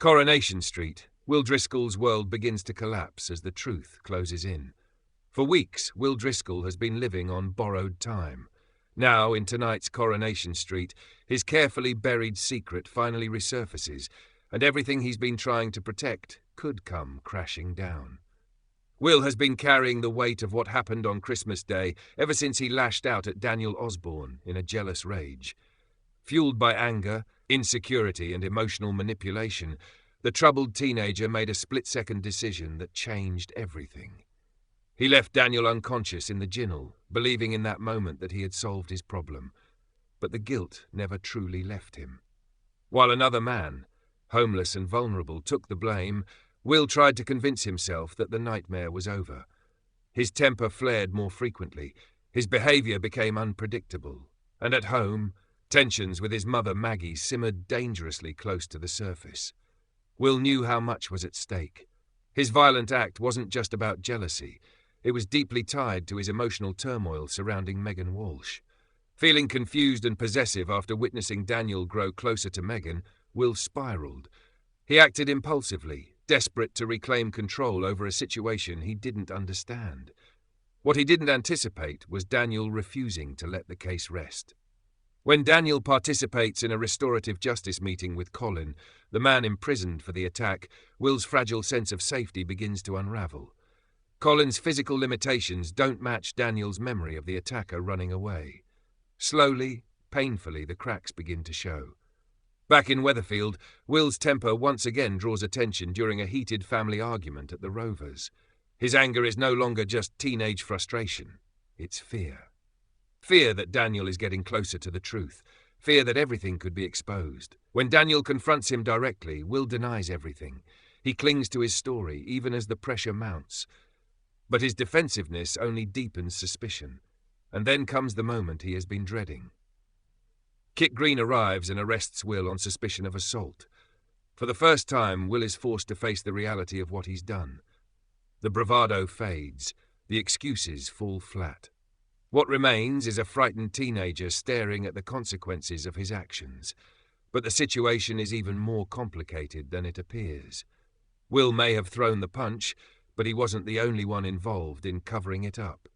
Coronation Street, Will Driscoll's world begins to collapse as the truth closes in. For weeks, Will Driscoll has been living on borrowed time. Now, in tonight's Coronation Street, his carefully buried secret finally resurfaces, and everything he's been trying to protect could come crashing down. Will has been carrying the weight of what happened on Christmas Day ever since he lashed out at Daniel Osborne in a jealous rage. Fueled by anger, insecurity, and emotional manipulation, the troubled teenager made a split-second decision that changed everything. He left Daniel unconscious in the ginnel, believing in that moment that he had solved his problem. But the guilt never truly left him. While another man, homeless and vulnerable, took the blame, Will tried to convince himself that the nightmare was over. His temper flared more frequently, his behavior became unpredictable, and at home, tensions with his mother Maggie simmered dangerously close to the surface. Will knew how much was at stake. His violent act wasn't just about jealousy. It was deeply tied to his emotional turmoil surrounding Megan Walsh. Feeling confused and possessive after witnessing Daniel grow closer to Megan, Will spiraled. He acted impulsively, desperate to reclaim control over a situation he didn't understand. What he didn't anticipate was Daniel refusing to let the case rest. When Daniel participates in a restorative justice meeting with Colin, the man imprisoned for the attack, Will's fragile sense of safety begins to unravel. Colin's physical limitations don't match Daniel's memory of the attacker running away. Slowly, painfully, the cracks begin to show. Back in Weatherfield, Will's temper once again draws attention during a heated family argument at the Rovers. His anger is no longer just teenage frustration, it's fear. Fear that Daniel is getting closer to the truth. Fear that everything could be exposed. When Daniel confronts him directly, Will denies everything. He clings to his story, even as the pressure mounts. But his defensiveness only deepens suspicion. And then comes the moment he has been dreading. Kit Green arrives and arrests Will on suspicion of assault. For the first time, Will is forced to face the reality of what he's done. The bravado fades. The excuses fall flat. What remains is a frightened teenager staring at the consequences of his actions. But the situation is even more complicated than it appears. Will may have thrown the punch, but he wasn't the only one involved in covering it up.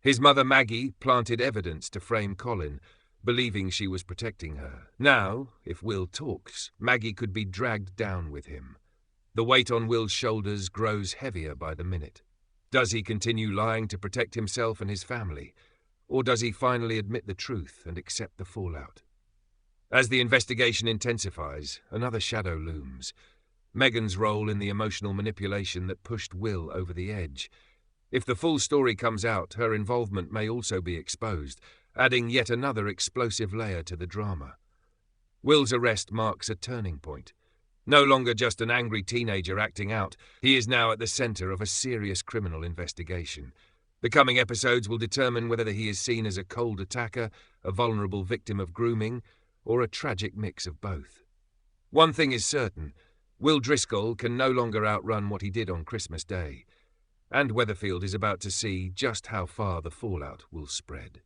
His mother Maggie planted evidence to frame Colin, believing she was protecting her. Now, if Will talks, Maggie could be dragged down with him. The weight on Will's shoulders grows heavier by the minute. Does he continue lying to protect himself and his family? Or does he finally admit the truth and accept the fallout? As the investigation intensifies, another shadow looms. Megan's role in the emotional manipulation that pushed Will over the edge. If the full story comes out, her involvement may also be exposed, adding yet another explosive layer to the drama. Will's arrest marks a turning point. No longer just an angry teenager acting out, he is now at the center of a serious criminal investigation. The coming episodes will determine whether he is seen as a cold attacker, a vulnerable victim of grooming, or a tragic mix of both. One thing is certain, Will Driscoll can no longer outrun what he did on Christmas Day, and Weatherfield is about to see just how far the fallout will spread.